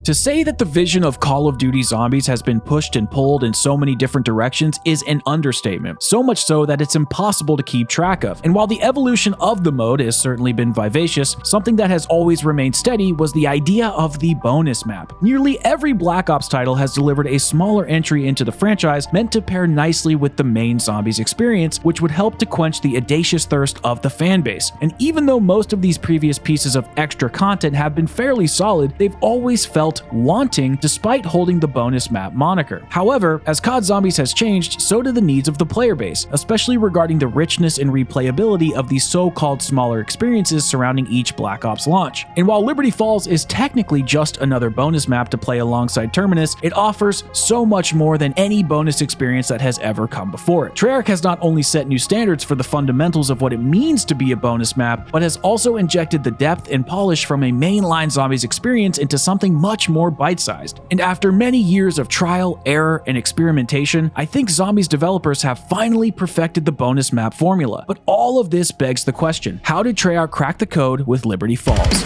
To say that the vision of Call of Duty Zombies has been pushed and pulled in so many different directions is an understatement, so much so that it's impossible to keep track of. And while the evolution of the mode has certainly been vivacious, something that has always remained steady was the idea of the bonus map. Nearly every Black Ops title has delivered a smaller entry into the franchise meant to pair nicely with the main Zombies experience, which would help to quench the audacious thirst of the fanbase. And even though most of these previous pieces of extra content have been fairly solid, they've always felt wanting despite holding the bonus map moniker. However, as COD Zombies has changed, so do the needs of the player base, especially regarding the richness and replayability of these so-called smaller experiences surrounding each Black Ops launch. And while Liberty Falls is technically just another bonus map to play alongside Terminus, it offers so much more than any bonus experience that has ever come before it. Treyarch has not only set new standards for the fundamentals of what it means to be a bonus map, but has also injected the depth and polish from a mainline Zombies experience into something much more bite-sized. And after many years of trial, error, and experimentation, I think Zombies developers have finally perfected the bonus map formula. But all of this begs the question, how did Treyarch crack the code with Liberty Falls?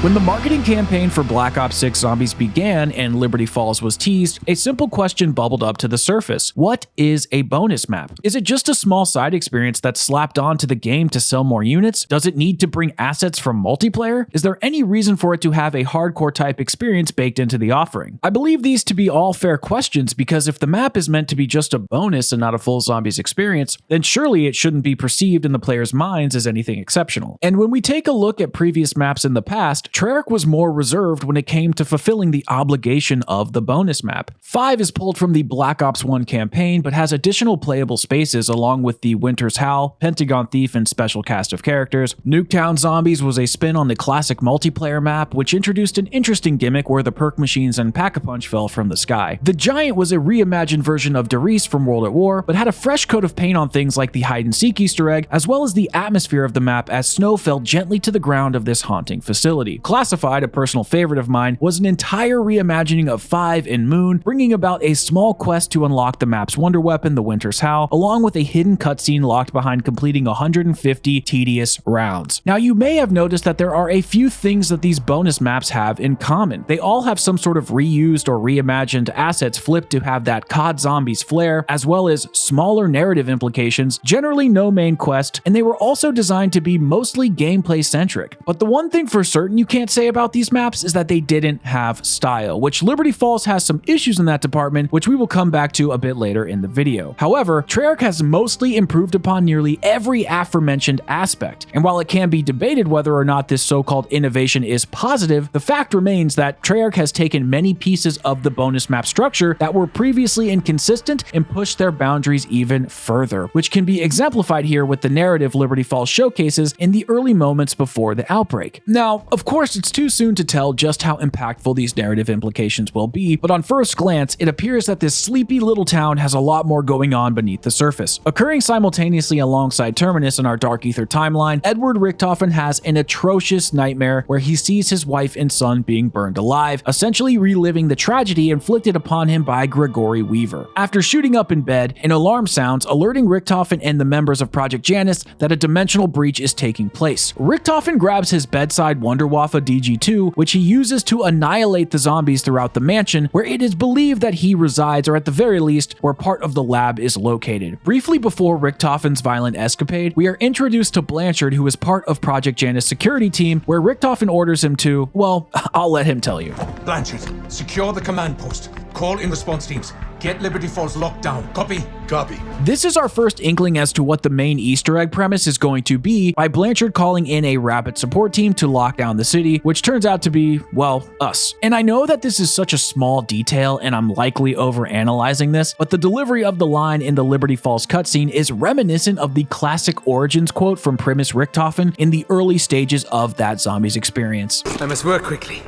When the marketing campaign for Black Ops 6 Zombies began and Liberty Falls was teased, a simple question bubbled up to the surface. What is a bonus map? Is it just a small side experience that's slapped onto the game to sell more units? Does it need to bring assets from multiplayer? Is there any reason for it to have a hardcore type experience baked into the offering? I believe these to be all fair questions because if the map is meant to be just a bonus and not a full Zombies experience, then surely it shouldn't be perceived in the players' minds as anything exceptional. And when we take a look at previous maps in the past, Treyarch was more reserved when it came to fulfilling the obligation of the bonus map. 5 is pulled from the Black Ops 1 campaign, but has additional playable spaces along with the Winter's Howl, Pentagon Thief, and special cast of characters. Nuketown Zombies was a spin on the classic multiplayer map, which introduced an interesting gimmick where the perk machines and Pack-a-Punch fell from the sky. The Giant was a reimagined version of Derice from World at War, but had a fresh coat of paint on things like the hide-and-seek Easter egg, as well as the atmosphere of the map as snow fell gently to the ground of this haunting facility. Classified, a personal favorite of mine, was an entire reimagining of 5 and Moon, bringing about a small quest to unlock the map's wonder weapon, the Winter's Howl, along with a hidden cutscene locked behind completing 150 tedious rounds. Now, you may have noticed that there are a few things that these bonus maps have in common. They all have some sort of reused or reimagined assets flipped to have that COD Zombies flair, as well as smaller narrative implications, generally no main quest, and they were also designed to be mostly gameplay centric. But the one thing for certain you can't say about these maps is that they didn't have style, which Liberty Falls has some issues in that department, which we will come back to a bit later in the video. However, Treyarch has mostly improved upon nearly every aforementioned aspect, and while it can be debated whether or not this so-called innovation is positive, the fact remains that Treyarch has taken many pieces of the bonus map structure that were previously inconsistent and pushed their boundaries even further, which can be exemplified here with the narrative Liberty Falls showcases in the early moments before the outbreak. Now, of course, it's too soon to tell just how impactful these narrative implications will be, but on first glance, it appears that this sleepy little town has a lot more going on beneath the surface. Occurring simultaneously alongside Terminus in our Dark Aether timeline, Edward Richtofen has an atrocious nightmare where he sees his wife and son being burned alive, essentially reliving the tragedy inflicted upon him by Gregory Weaver. After shooting up in bed, an alarm sounds, alerting Richtofen and the members of Project Janus that a dimensional breach is taking place. Richtofen grabs his bedside Wunderwaffe DG2, which he uses to annihilate the zombies throughout the mansion, where it is believed that he resides, or at the very least, where part of the lab is located. Briefly before Richtofen's violent escapade, we are introduced to Blanchard, who is part of Project Janus' security team, where Richtofen orders him to, well, I'll let him tell you. Blanchard, secure the command post. Call in response teams. Get Liberty Falls locked down. Copy? Copy. This is our first inkling as to what the main Easter egg premise is going to be, by Blanchard calling in a rapid support team to lock down the city, which turns out to be, well, us. And I know that this is such a small detail and I'm likely overanalyzing this, but the delivery of the line in the Liberty Falls cutscene is reminiscent of the classic Origins quote from Primus Richtofen in the early stages of that Zombies experience. I must work quickly.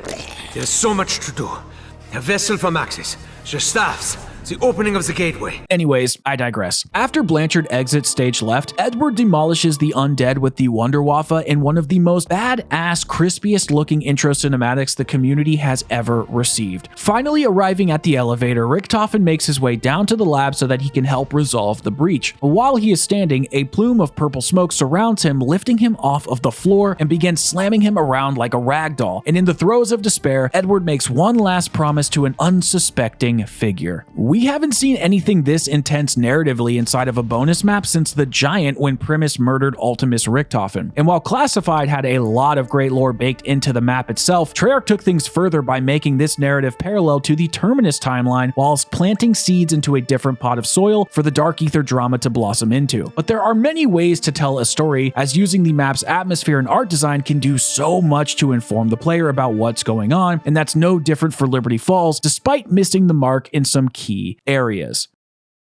There's so much to do. A vessel for Maxis, your staffs, The opening of the gateway. Anyways, I digress. After Blanchard exits stage left, Edward demolishes the undead with the Wunderwaffe in one of the most badass, crispiest looking intro cinematics the community has ever received. Finally arriving at the elevator, Richtofen makes his way down to the lab so that he can help resolve the breach. But while he is standing, a plume of purple smoke surrounds him, lifting him off of the floor and begins slamming him around like a rag doll. And in the throes of despair, Edward makes one last promise to an unsuspecting figure. We haven't seen anything this intense narratively inside of a bonus map since the Giant when Primus murdered Ultimus Richtofen. And while Classified had a lot of great lore baked into the map itself, Treyarch took things further by making this narrative parallel to the Terminus timeline whilst planting seeds into a different pot of soil for the Dark Aether drama to blossom into. But there are many ways to tell a story, as using the map's atmosphere and art design can do so much to inform the player about what's going on, and that's no different for Liberty Falls, despite missing the mark in some key areas.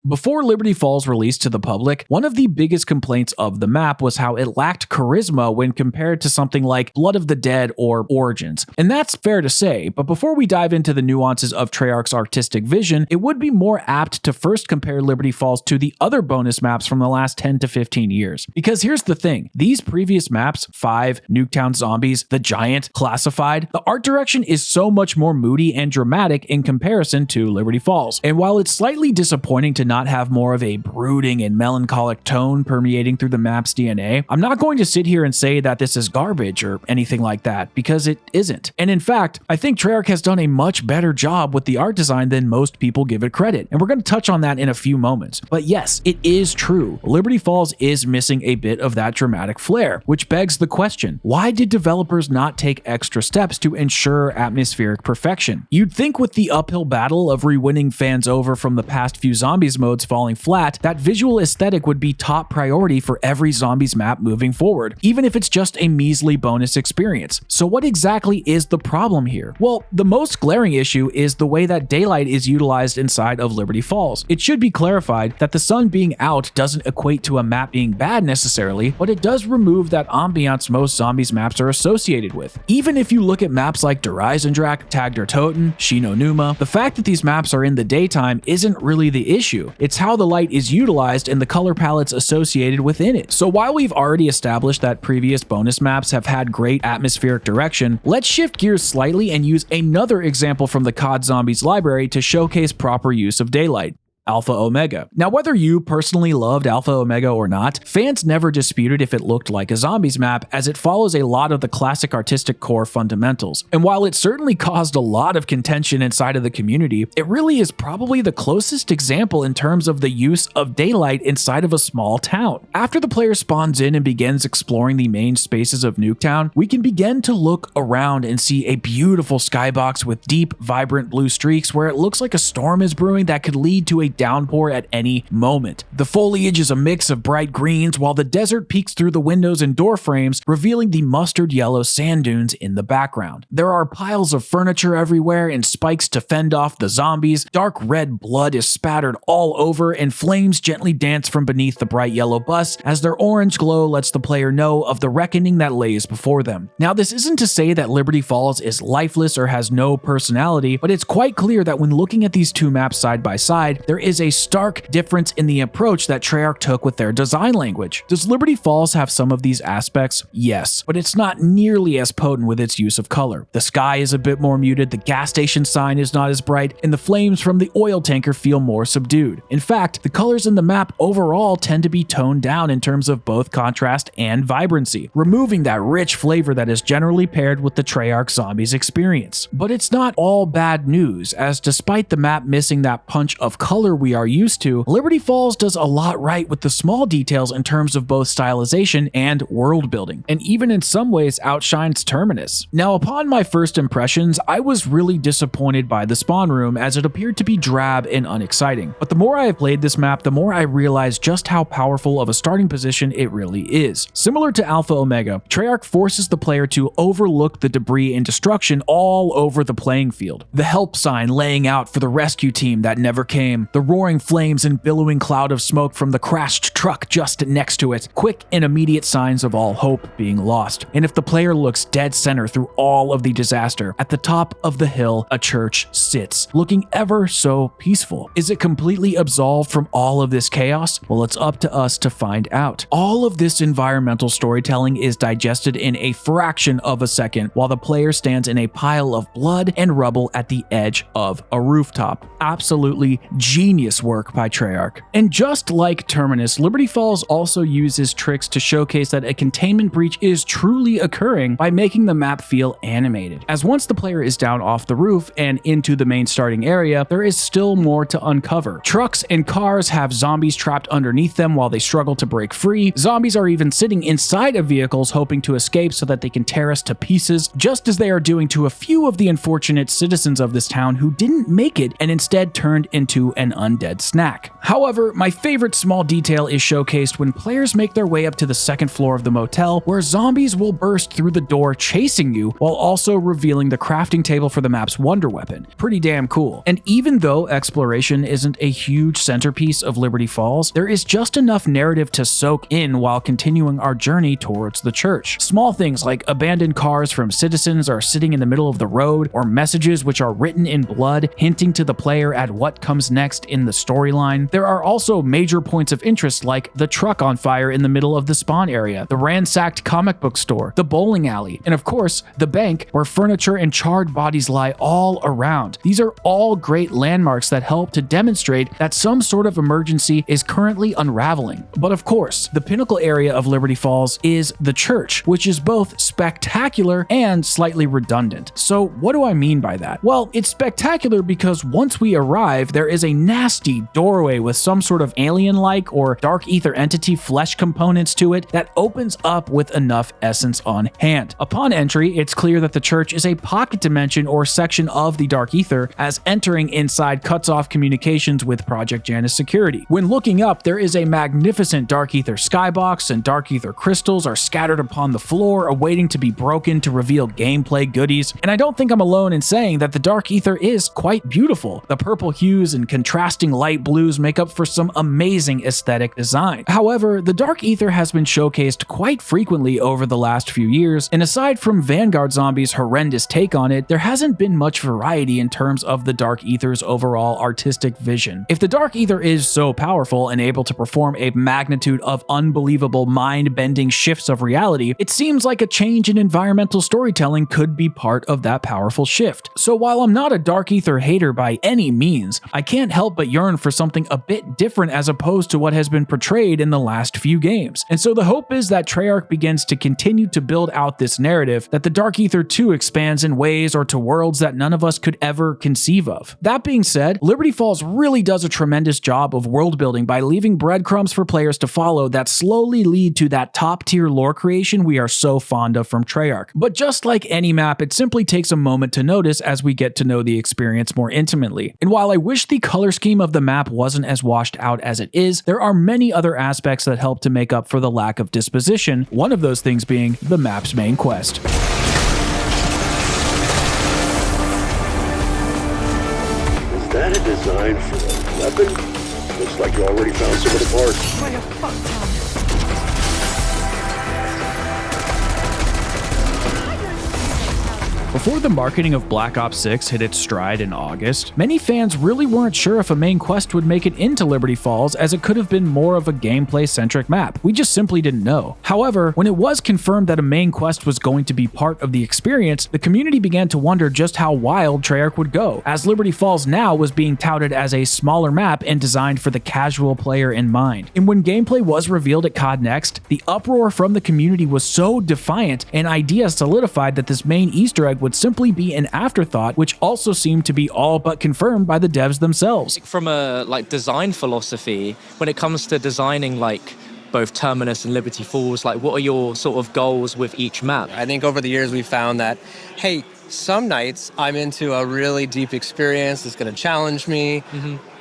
Before Liberty Falls released to the public, one of the biggest complaints of the map was how it lacked charisma when compared to something like Blood of the Dead or Origins. And that's fair to say, but before we dive into the nuances of Treyarch's artistic vision, it would be more apt to first compare Liberty Falls to the other bonus maps from the last 10 to 15 years. Because here's the thing, these previous maps, 5, Nuketown Zombies, The Giant, Classified, the art direction is so much more moody and dramatic in comparison to Liberty Falls. And while it's slightly disappointing to not have more of a brooding and melancholic tone permeating through the map's DNA, I'm not going to sit here and say that this is garbage or anything like that, because it isn't. And in fact, I think Treyarch has done a much better job with the art design than most people give it credit, and we're going to touch on that in a few moments. But yes, it is true, Liberty Falls is missing a bit of that dramatic flair, which begs the question, why did developers not take extra steps to ensure atmospheric perfection? You'd think with the uphill battle of re-winning fans over from the past few Zombies modes falling flat, that visual aesthetic would be top priority for every Zombies map moving forward, even if it's just a measly bonus experience. So what exactly is the problem here? Well, the most glaring issue is the way that daylight is utilized inside of Liberty Falls. It should be clarified that the sun being out doesn't equate to a map being bad necessarily, but it does remove that ambiance most Zombies maps are associated with. Even if you look at maps like Der Eisendrache, Tag der Toten, Shi no Numa, the fact that these maps are in the daytime isn't really the issue. It's how the light is utilized and the color palettes associated within it. So while we've already established that previous bonus maps have had great atmospheric direction, let's shift gears slightly and use another example from the COD Zombies library to showcase proper use of daylight. Alpha Omega. Now, whether you personally loved Alpha Omega or not, fans never disputed if it looked like a Zombies map, as it follows a lot of the classic artistic core fundamentals. And while it certainly caused a lot of contention inside of the community, it really is probably the closest example in terms of the use of daylight inside of a small town. After the player spawns in and begins exploring the main spaces of Nuketown, we can begin to look around and see a beautiful skybox with deep, vibrant blue streaks where it looks like a storm is brewing that could lead to a downpour at any moment. The foliage is a mix of bright greens, while the desert peeks through the windows and door frames, revealing the mustard yellow sand dunes in the background. There are piles of furniture everywhere and spikes to fend off the zombies. Dark red blood is spattered all over, and flames gently dance from beneath the bright yellow bus as their orange glow lets the player know of the reckoning that lays before them. Now, this isn't to say that Liberty Falls is lifeless or has no personality, but it's quite clear that when looking at these two maps side by side, there is a stark difference in the approach that Treyarch took with their design language. Does Liberty Falls have some of these aspects? Yes, but it's not nearly as potent with its use of color. The sky is a bit more muted, the gas station sign is not as bright, and the flames from the oil tanker feel more subdued. In fact, the colors in the map overall tend to be toned down in terms of both contrast and vibrancy, removing that rich flavor that is generally paired with the Treyarch Zombies experience. But it's not all bad news, as despite the map missing that punch of color we are used to, Liberty Falls does a lot right with the small details in terms of both stylization and world building, and even in some ways outshines Terminus. Now, upon my first impressions, I was really disappointed by the spawn room, as it appeared to be drab and unexciting. But the more I have played this map, the more I realize just how powerful of a starting position it really is. Similar to Alpha Omega, Treyarch forces the player to overlook the debris and destruction all over the playing field. The help sign laying out for the rescue team that never came, the roaring flames and billowing cloud of smoke from the crashed truck just next to it, quick and immediate signs of all hope being lost. And if the player looks dead center through all of the disaster, at the top of the hill, a church sits, looking ever so peaceful. Is it completely absolved from all of this chaos? Well, it's up to us to find out. All of this environmental storytelling is digested in a fraction of a second while the player stands in a pile of blood and rubble at the edge of a rooftop. Absolutely genius work by Treyarch. And just like Terminus, Liberty Falls also uses tricks to showcase that a containment breach is truly occurring by making the map feel animated. As once the player is down off the roof and into the main starting area, there is still more to uncover. Trucks and cars have zombies trapped underneath them while they struggle to break free. Zombies are even sitting inside of vehicles hoping to escape so that they can tear us to pieces, just as they are doing to a few of the unfortunate citizens of this town who didn't make it and instead turned into an undead snack. However, my favorite small detail is showcased when players make their way up to the second floor of the motel, where zombies will burst through the door chasing you while also revealing the crafting table for the map's wonder weapon. Pretty damn cool. And even though exploration isn't a huge centerpiece of Liberty Falls, there is just enough narrative to soak in while continuing our journey towards the church. Small things like abandoned cars from citizens are sitting in the middle of the road, or messages which are written in blood hinting to the player at what comes next in the storyline. There are also major points of interest like the truck on fire in the middle of the spawn area, the ransacked comic book store, the bowling alley, and of course, the bank where furniture and charred bodies lie all around. These are all great landmarks that help to demonstrate that some sort of emergency is currently unraveling. But of course, the pinnacle area of Liberty Falls is the church, which is both spectacular and slightly redundant. So what do I mean by that? Well, it's spectacular because once we arrive, there is a nasty doorway with some sort of alien-like or dark ether entity flesh components to it that opens up with enough essence on hand. Upon entry, it's clear that the church is a pocket dimension or section of the dark ether, as entering inside cuts off communications with Project Janus security. When looking up, there is a magnificent dark ether skybox, and dark ether crystals are scattered upon the floor, awaiting to be broken to reveal gameplay goodies. And I don't think I'm alone in saying that the dark ether is quite beautiful. The purple hues and contrasting light blues make up for some amazing aesthetic design. However, the dark ether has been showcased quite frequently over the last few years, and aside from Vanguard Zombies' horrendous take on it, there hasn't been much variety in terms of the dark ether's overall artistic vision. If the dark ether is so powerful and able to perform a magnitude of unbelievable mind-bending shifts of reality, it seems like a change in environmental storytelling could be part of that powerful shift. So while I'm not a dark ether hater by any means, I can't help but yearn for something a bit different as opposed to what has been portrayed in the last few games. And so the hope is that Treyarch begins to continue to build out this narrative, that the Dark Ether 2 expands in ways or to worlds that none of us could ever conceive of. That being said, Liberty Falls really does a tremendous job of world building by leaving breadcrumbs for players to follow that slowly lead to that top tier lore creation we are so fond of from Treyarch. But just like any map, it simply takes a moment to notice as we get to know the experience more intimately. And while I wish the color scheme of the map wasn't as washed out as it is, there are many other aspects that help to make up for the lack of disposition, one of those things being the map's main quest. Is that a design for a weapon? Looks like you already found some of the parts. Where the fuck, Tom? Before the marketing of Black Ops 6 hit its stride in August, many fans really weren't sure if a main quest would make it into Liberty Falls, as it could have been more of a gameplay-centric map. We just simply didn't know. However, when it was confirmed that a main quest was going to be part of the experience, the community began to wonder just how wild Treyarch would go, as Liberty Falls now was being touted as a smaller map and designed for the casual player in mind. And when gameplay was revealed at COD Next, the uproar from the community was so defiant, and ideas solidified that this main Easter egg would simply be an afterthought, which also seemed to be all but confirmed by the devs themselves. From a design philosophy, when it comes to designing both Terminus and Liberty Falls, what are your sort of goals with each map? I think over the years we've found that, hey, some nights I'm into a really deep experience that's going to challenge me.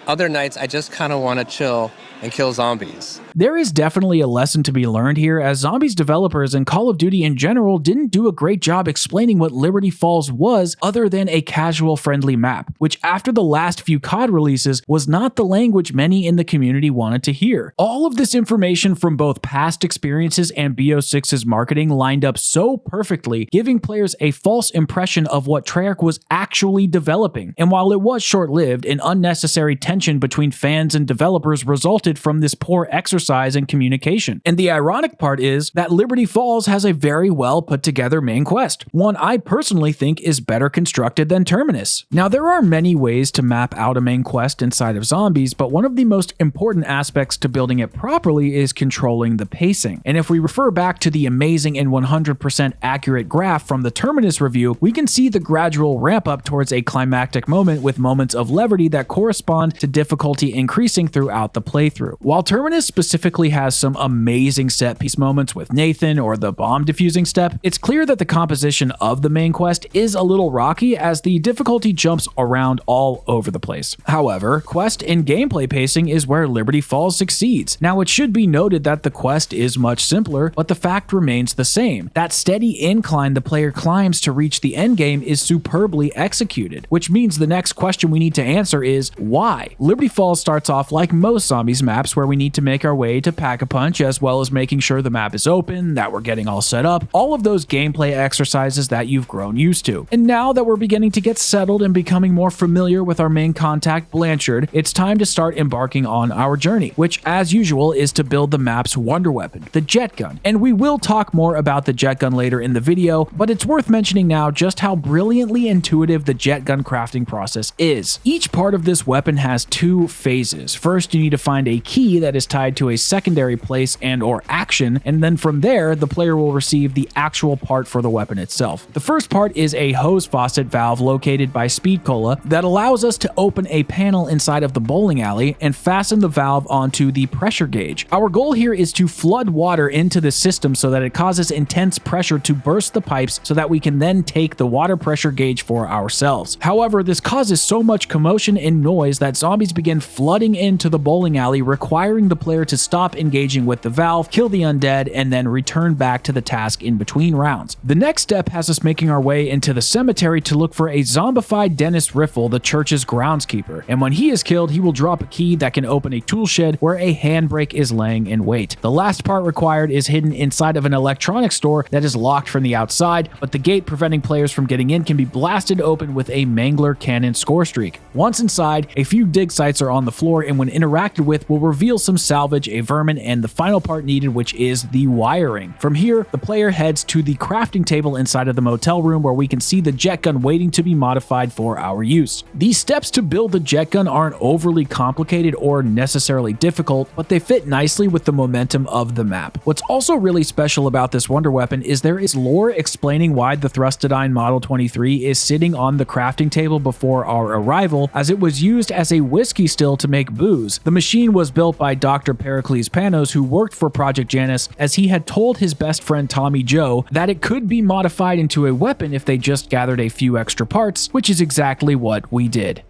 Other nights I just kind of want to chill and kill zombies. There is definitely a lesson to be learned here, as Zombies developers and Call of Duty in general didn't do a great job explaining what Liberty Falls was other than a casual friendly map, which after the last few COD releases was not the language many in the community wanted to hear. All of this information from both past experiences and BO6's marketing lined up so perfectly, giving players a false impression of what Treyarch was actually developing. And while it was short-lived, an unnecessary tension between fans and developers resulted from this poor exercise in communication. And the ironic part is that Liberty Falls has a very well put together main quest, one I personally think is better constructed than Terminus. Now, there are many ways to map out a main quest inside of Zombies, but one of the most important aspects to building it properly is controlling the pacing. And if we refer back to the amazing and 100% accurate graph from the Terminus review, we can see the gradual ramp up towards a climactic moment with moments of levity that correspond to difficulty increasing throughout the playthrough. While Terminus specifically has some amazing set piece moments with Nathan or the bomb defusing step, it's clear that the composition of the main quest is a little rocky as the difficulty jumps around all over the place. However, quest and gameplay pacing is where Liberty Falls succeeds. Now, it should be noted that the quest is much simpler, but the fact remains the same. That steady incline the player climbs to reach the endgame is superbly executed, which means the next question we need to answer is why? Liberty Falls starts off like most Zombies maps, where we need to make our way to Pack-a-Punch, as well as making sure the map is open, that we're getting all set up, all of those gameplay exercises that you've grown used to. And now that we're beginning to get settled and becoming more familiar with our main contact, Blanchard, it's time to start embarking on our journey, which as usual is to build the map's wonder weapon, the jet gun. And we will talk more about the jet gun later in the video, but it's worth mentioning now just how brilliantly intuitive the jet gun crafting process is. Each part of this weapon has two phases. First, you need to find a key that is tied to a secondary place and or action, and then from there the player will receive the actual part for the weapon itself. The first part is a hose faucet valve located by Speed Cola that allows us to open a panel inside of the bowling alley and fasten the valve onto the pressure gauge. Our goal here is to flood water into the system so that it causes intense pressure to burst the pipes so that we can then take the water pressure gauge for ourselves. However, this causes so much commotion and noise that zombies begin flooding into the bowling alley, requiring the player to stop engaging with the valve, kill the undead, and then return back to the task in between rounds. The next step has us making our way into the cemetery to look for a zombified Dennis Riffle, the church's groundskeeper. And when he is killed, he will drop a key that can open a tool shed where a handbrake is laying in wait. The last part required is hidden inside of an electronics store that is locked from the outside, but the gate preventing players from getting in can be blasted open with a Mangler cannon score streak. Once inside, a few dig sites are on the floor, and when interacted with will reveal some salvage, a vermin, and the final part needed, which is the wiring. From here, the player heads to the crafting table inside of the motel room where we can see the jet gun waiting to be modified for our use. These steps to build the jet gun aren't overly complicated or necessarily difficult, but they fit nicely with the momentum of the map. What's also really special about this wonder weapon is there is lore explaining why the Thrustodyne Model 23 is sitting on the crafting table before our arrival, as it was used as a whiskey still to make booze. The machine was built by Dr. Pericles Panos, who worked for Project Janus, as he had told his best friend Tommy Joe that it could be modified into a weapon if they just gathered a few extra parts, which is exactly what we did.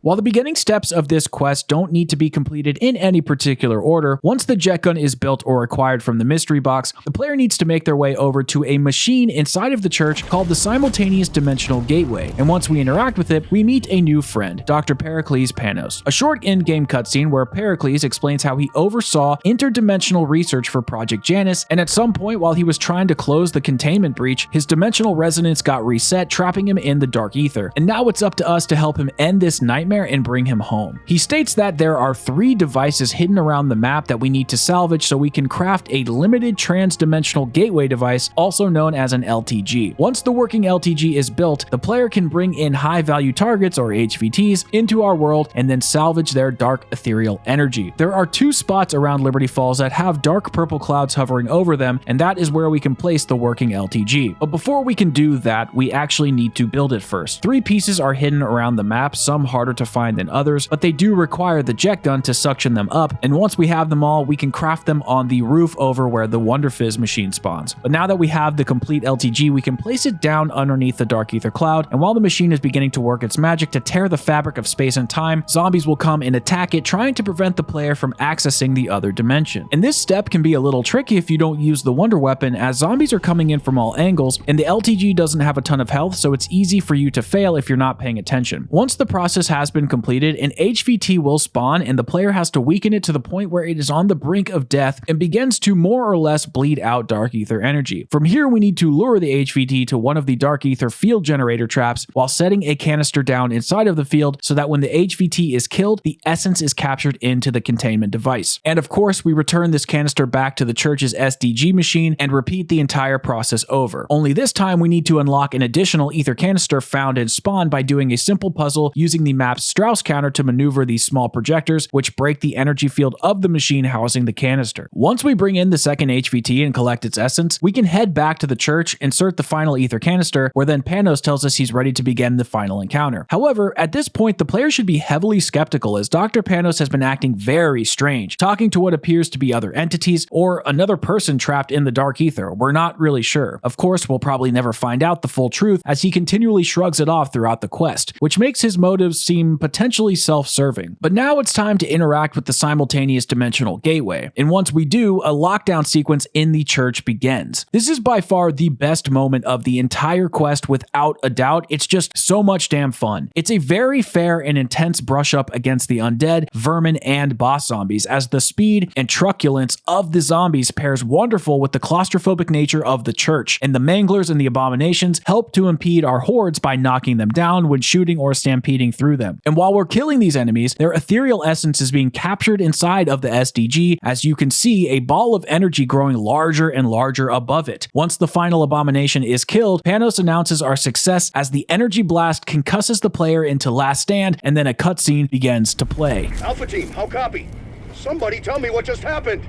While the beginning steps of this quest don't need to be completed in any particular order, once the jet gun is built or acquired from the mystery box, the player needs to make their way over to a machine inside of the church called the Simultaneous Dimensional Gateway, and once we interact with it, we meet a new friend, Dr. Pericles Panos. A short in-game cutscene where Pericles explains how he oversaw interdimensional research for Project Janus, and at some point while he was trying to close the containment breach, his dimensional resonance got reset, trapping him in the dark ether, and now it's up to us to help him end this nightmare and bring him home. He states that there are 3 devices hidden around the map that we need to salvage so we can craft a limited trans-dimensional gateway device, also known as an LTG. Once the working LTG is built, the player can bring in high-value targets, or HVTs, into our world and then salvage their dark ethereal energy. There are 2 spots around Liberty Falls that have dark purple clouds hovering over them, and that is where we can place the working LTG. But before we can do that, we actually need to build it first. 3 pieces are hidden around the map, some harder to find than others, but they do require the jet gun to suction them up, and once we have them all, we can craft them on the roof over where the Wonder Fizz machine spawns. But now that we have the complete LTG, we can place it down underneath the Dark Aether cloud, and while the machine is beginning to work its magic to tear the fabric of space and time, zombies will come and attack it, trying to prevent the player from accessing the other dimension. And this step can be a little tricky if you don't use the Wonder Weapon, as zombies are coming in from all angles, and the LTG doesn't have a ton of health, so it's easy for you to fail if you're not paying attention. Once the process has been completed, an HVT will spawn, and the player has to weaken it to the point where it is on the brink of death and begins to more or less bleed out Dark Aether energy. From here, we need to lure the HVT to one of the Dark Aether field generator traps while setting a canister down inside of the field so that when the HVT is killed, the essence is captured into the containment device. And of course, we return this canister back to the church's SDG machine and repeat the entire process over. Only this time, we need to unlock an additional ether canister found in spawn by doing a simple puzzle using the map's Strauss counter to maneuver these small projectors, which break the energy field of the machine housing the canister. Once we bring in the second HVT and collect its essence, we can head back to the church, insert the final ether canister, where then Panos tells us he's ready to begin the final encounter. However, at this point, the player should be heavily skeptical, as Dr. Panos has been acting very strange, talking to what appears to be other entities or another person trapped in the Dark Aether. We're not really sure. Of course, we'll probably never find out the full truth, as he continually shrugs it off throughout the quest, which makes his motives seem potentially self-serving. But now it's time to interact with the simultaneous dimensional gateway, and once we do, a lockdown sequence in the church begins. This is by far the best moment of the entire quest without a doubt. It's just so much damn fun. It's a very fair and intense brush up against the undead, vermin, and boss zombies, as the speed and truculence of the zombies pairs wonderful with the claustrophobic nature of the church, and the manglers and the abominations help to impede our hordes by knocking them down when shooting or stampeding through them. And while we're killing these enemies, their ethereal essence is being captured inside of the SDG, as you can see a ball of energy growing larger and larger above it. Once the final abomination is killed, Panos announces our success as the energy blast concusses the player into last stand, and then a cutscene begins to play. Alpha Team, how copy? Somebody tell me what just happened.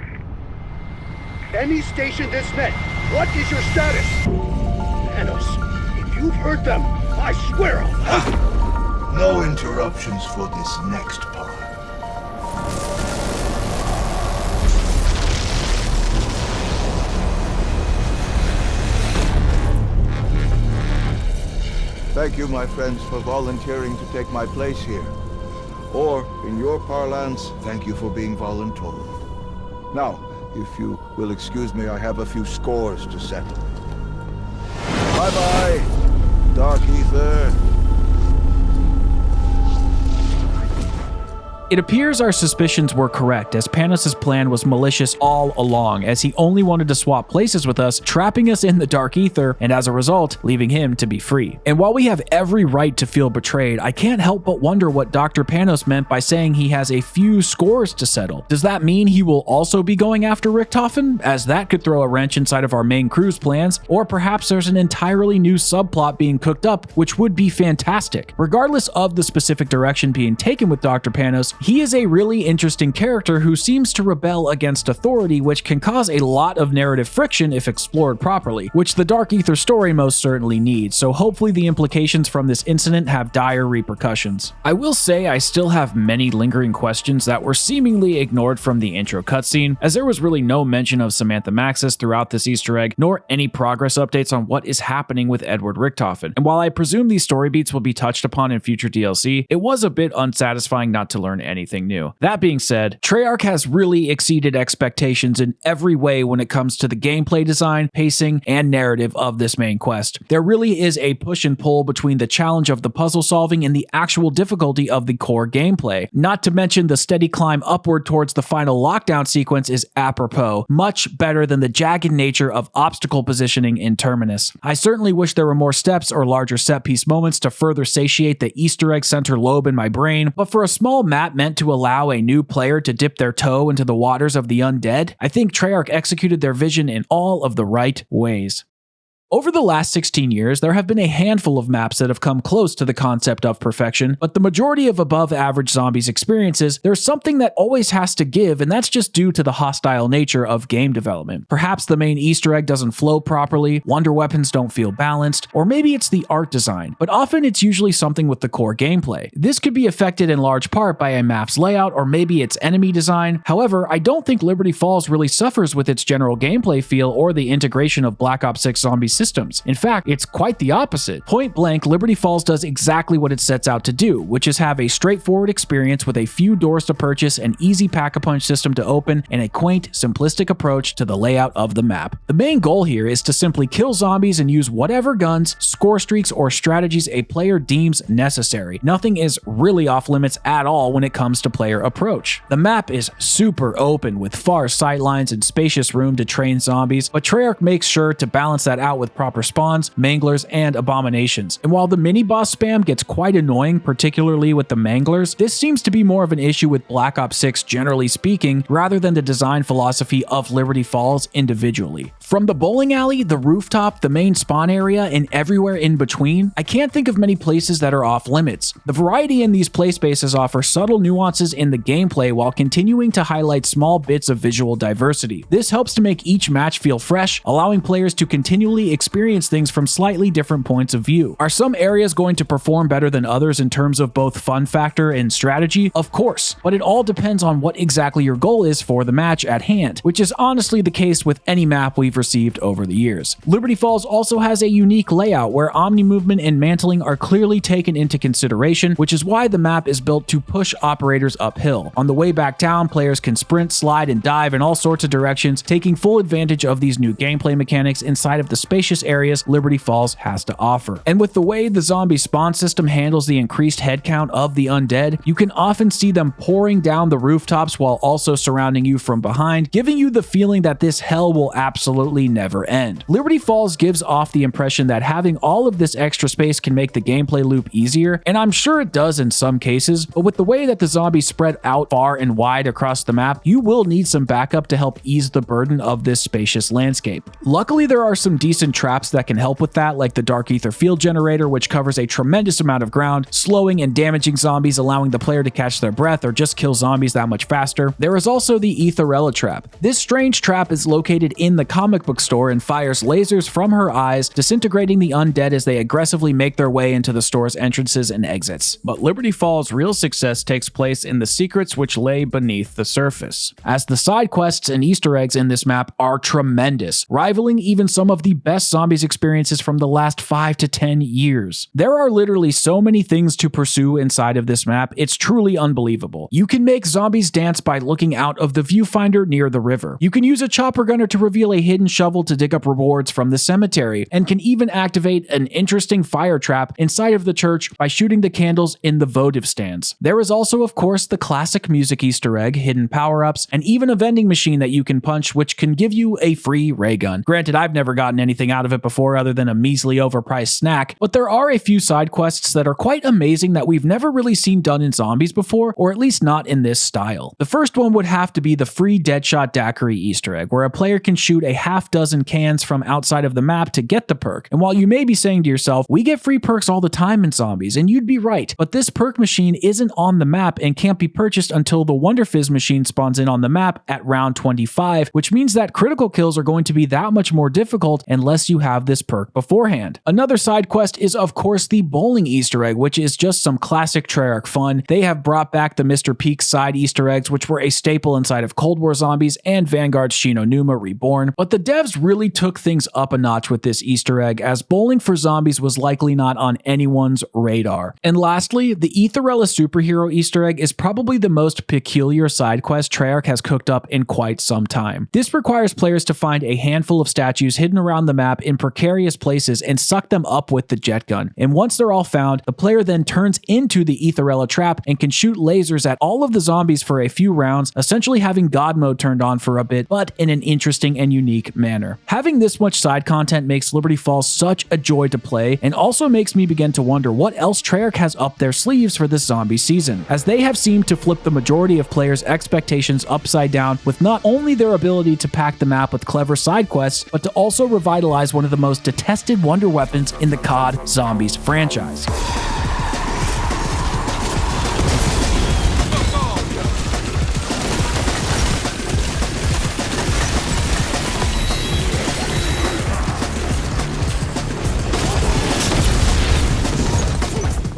Any station this net, what is your status? Panos, if you've heard them, I swear I'll... No interruptions for this next part. Thank you, my friends, for volunteering to take my place here. Or, in your parlance, thank you for being voluntold. Now, if you will excuse me, I have a few scores to settle. Bye-bye, Dark Aether. It appears our suspicions were correct, as Panos' plan was malicious all along, as he only wanted to swap places with us, trapping us in the Dark Aether, and as a result, leaving him to be free. And while we have every right to feel betrayed, I can't help but wonder what Dr. Panos meant by saying he has a few scores to settle. Does that mean he will also be going after Richthofen, as that could throw a wrench inside of our main crew's plans? Or perhaps there's an entirely new subplot being cooked up, which would be fantastic. Regardless of the specific direction being taken with Dr. Panos, he is a really interesting character who seems to rebel against authority, which can cause a lot of narrative friction if explored properly, which the Dark Aether story most certainly needs, so hopefully the implications from this incident have dire repercussions. I will say I still have many lingering questions that were seemingly ignored from the intro cutscene, as there was really no mention of Samantha Maxis throughout this Easter egg, nor any progress updates on what is happening with Edward Richthofen. And while I presume these story beats will be touched upon in future DLC, it was a bit unsatisfying not to learn anything new. That being said, Treyarch has really exceeded expectations in every way when it comes to the gameplay design, pacing, and narrative of this main quest. There really is a push and pull between the challenge of the puzzle solving and the actual difficulty of the core gameplay. Not to mention the steady climb upward towards the final lockdown sequence is apropos, much better than the jagged nature of obstacle positioning in Terminus. I certainly wish there were more steps or larger set piece moments to further satiate the Easter egg center lobe in my brain, but for a small map meant to allow a new player to dip their toe into the waters of the undead, I think Treyarch executed their vision in all of the right ways. Over the last 16 years, there have been a handful of maps that have come close to the concept of perfection, but the majority of above-average zombies experiences, there's something that always has to give, and that's just due to the hostile nature of game development. Perhaps the main Easter egg doesn't flow properly, wonder weapons don't feel balanced, or maybe it's the art design, but often it's usually something with the core gameplay. This could be affected in large part by a map's layout or maybe its enemy design. However, I don't think Liberty Falls really suffers with its general gameplay feel or the integration of Black Ops 6 zombie systems. In fact, it's quite the opposite. Point blank, Liberty Falls does exactly what it sets out to do, which is have a straightforward experience with a few doors to purchase, an easy pack-a-punch system to open, and a quaint, simplistic approach to the layout of the map. The main goal here is to simply kill zombies and use whatever guns, score streaks, or strategies a player deems necessary. Nothing is really off limits at all when it comes to player approach. The map is super open with far sightlines and spacious room to train zombies, but Treyarch makes sure to balance that out with proper spawns, manglers, and abominations. And while the mini-boss spam gets quite annoying, particularly with the manglers, this seems to be more of an issue with Black Ops 6 generally speaking, rather than the design philosophy of Liberty Falls individually. From the bowling alley, the rooftop, the main spawn area, and everywhere in between, I can't think of many places that are off limits. The variety in these play spaces offer subtle nuances in the gameplay while continuing to highlight small bits of visual diversity. This helps to make each match feel fresh, allowing players to continually experience things from slightly different points of view. Are some areas going to perform better than others in terms of both fun factor and strategy? Of course, but it all depends on what exactly your goal is for the match at hand, which is honestly the case with any map we've received over the years. Liberty Falls also has a unique layout where omni-movement and mantling are clearly taken into consideration, which is why the map is built to push operators uphill. On the way back down, players can sprint, slide, and dive in all sorts of directions, taking full advantage of these new gameplay mechanics inside of the spacious areas Liberty Falls has to offer. And with the way the zombie spawn system handles the increased headcount of the undead, you can often see them pouring down the rooftops while also surrounding you from behind, giving you the feeling that this hell will absolutely never end. Liberty Falls gives off the impression that having all of this extra space can make the gameplay loop easier, and I'm sure it does in some cases, but with the way that the zombies spread out far and wide across the map, you will need some backup to help ease the burden of this spacious landscape. Luckily, there are some decent traps that can help with that, like the Dark Aether field generator, which covers a tremendous amount of ground, slowing and damaging zombies, allowing the player to catch their breath or just kill zombies that much faster. There is also the Aetherella trap. This strange trap is located in the comic book store and fires lasers from her eyes, disintegrating the undead as they aggressively make their way into the store's entrances and exits. But Liberty Falls' real success takes place in the secrets which lay beneath the surface, as the side quests and Easter eggs in this map are tremendous, rivaling even some of the best zombies experiences from the last 5 to 10 years. There are literally so many things to pursue inside of this map, it's truly unbelievable. You can make zombies dance by looking out of the viewfinder near the river. You can use a chopper gunner to reveal a hidden shovel to dig up rewards from the cemetery, and can even activate an interesting fire trap inside of the church by shooting the candles in the votive stands. There is also, of course, the classic music Easter egg, hidden power-ups, and even a vending machine that you can punch, which can give you a free ray gun. Granted, I've never gotten anything out of it before other than a measly overpriced snack, but there are a few side quests that are quite amazing that we've never really seen done in zombies before, or at least not in this style. The first one would have to be the free Deadshot Daiquiri Easter egg, where a player can shoot a half dozen cans from outside of the map to get the perk. And while you may be saying to yourself, we get free perks all the time in zombies, and you'd be right, but this perk machine isn't on the map and can't be purchased until the Wonder Fizz machine spawns in on the map at round 25, which means that critical kills are going to be that much more difficult unless you have this perk beforehand. Another side quest is, of course, the bowling Easter egg, which is just some classic Treyarch fun. They have brought back the Mr. Peak side Easter eggs, which were a staple inside of Cold War Zombies and Vanguard's Shin Onuma Reborn, but the devs really took things up a notch with this Easter egg, as bowling for zombies was likely not on anyone's radar. And lastly, the Aetherella superhero Easter egg is probably the most peculiar side quest Treyarch has cooked up in quite some time. This requires players to find a handful of statues hidden around the map in precarious places and suck them up with the jet gun. And once they're all found, the player then turns into the Aetherella trap and can shoot lasers at all of the zombies for a few rounds, essentially having God mode turned on for a bit, but in an interesting and unique manner. Having this much side content makes Liberty Falls such a joy to play, and also makes me begin to wonder what else Treyarch has up their sleeves for this zombie season, as they have seemed to flip the majority of players' expectations upside down with not only their ability to pack the map with clever side quests, but to also revitalize utilize one of the most detested wonder weapons in the COD Zombies franchise.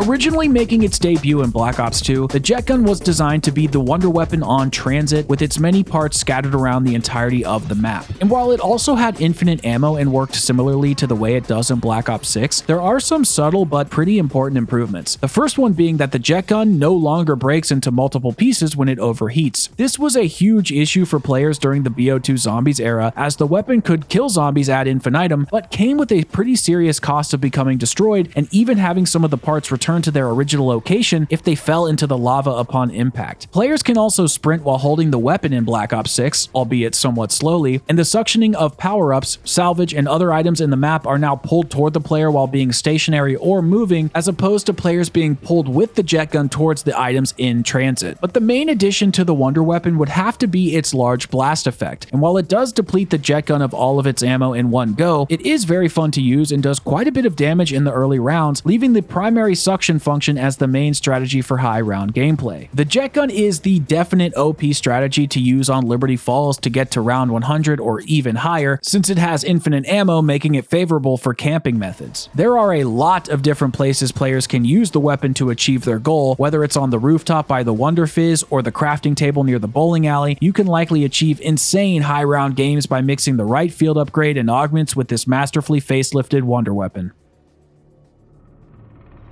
Originally making its debut in Black Ops 2, the jet gun was designed to be the wonder weapon on transit, with its many parts scattered around the entirety of the map. And while it also had infinite ammo and worked similarly to the way it does in Black Ops 6, there are some subtle but pretty important improvements. The first one being that the jet gun no longer breaks into multiple pieces when it overheats. This was a huge issue for players during the BO2 Zombies era, as the weapon could kill zombies ad infinitum, but came with a pretty serious cost of becoming destroyed and even having some of the parts return to their original location if they fell into the lava upon impact. Players can also sprint while holding the weapon in Black Ops 6, albeit somewhat slowly, and the suctioning of power-ups, salvage, and other items in the map are now pulled toward the player while being stationary or moving, as opposed to players being pulled with the jet gun towards the items in transit. But the main addition to the wonder weapon would have to be its large blast effect, and while it does deplete the jet gun of all of its ammo in one go, it is very fun to use and does quite a bit of damage in the early rounds, leaving the primary suction function as the main strategy for high round gameplay. The jet gun is the definite OP strategy to use on Liberty Falls to get to round 100 or even higher, since it has infinite ammo, making it favorable for camping methods. There are a lot of different places players can use the weapon to achieve their goal, whether it's on the rooftop by the Wonder Fizz or the crafting table near the bowling alley. You can likely achieve insane high round games by mixing the right field upgrade and augments with this masterfully facelifted wonder weapon.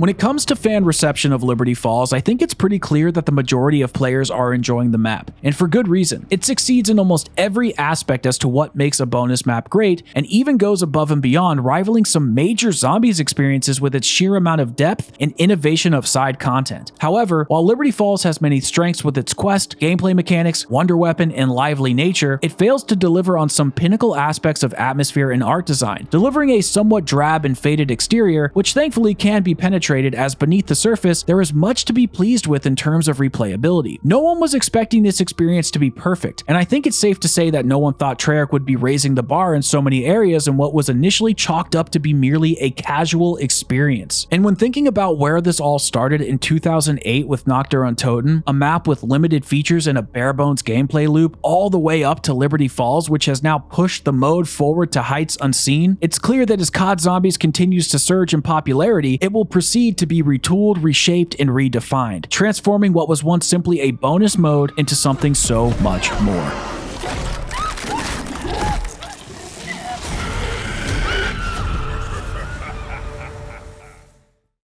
When it comes to fan reception of Liberty Falls, I think it's pretty clear that the majority of players are enjoying the map, and for good reason. It succeeds in almost every aspect as to what makes a bonus map great, and even goes above and beyond, rivaling some major Zombies experiences with its sheer amount of depth and innovation of side content. However, while Liberty Falls has many strengths with its quest, gameplay mechanics, wonder weapon, and lively nature, it fails to deliver on some pinnacle aspects of atmosphere and art design, delivering a somewhat drab and faded exterior, which thankfully can be penetrated, as beneath the surface, there is much to be pleased with in terms of replayability. No one was expecting this experience to be perfect, and I think it's safe to say that no one thought Treyarch would be raising the bar in so many areas in what was initially chalked up to be merely a casual experience. And when thinking about where this all started in 2008 with Nocturne Untoten, a map with limited features and a bare-bones gameplay loop, all the way up to Liberty Falls, which has now pushed the mode forward to heights unseen, it's clear that as COD Zombies continues to surge in popularity, it will proceed to be retooled, reshaped, and redefined, transforming what was once simply a bonus mode into something so much more.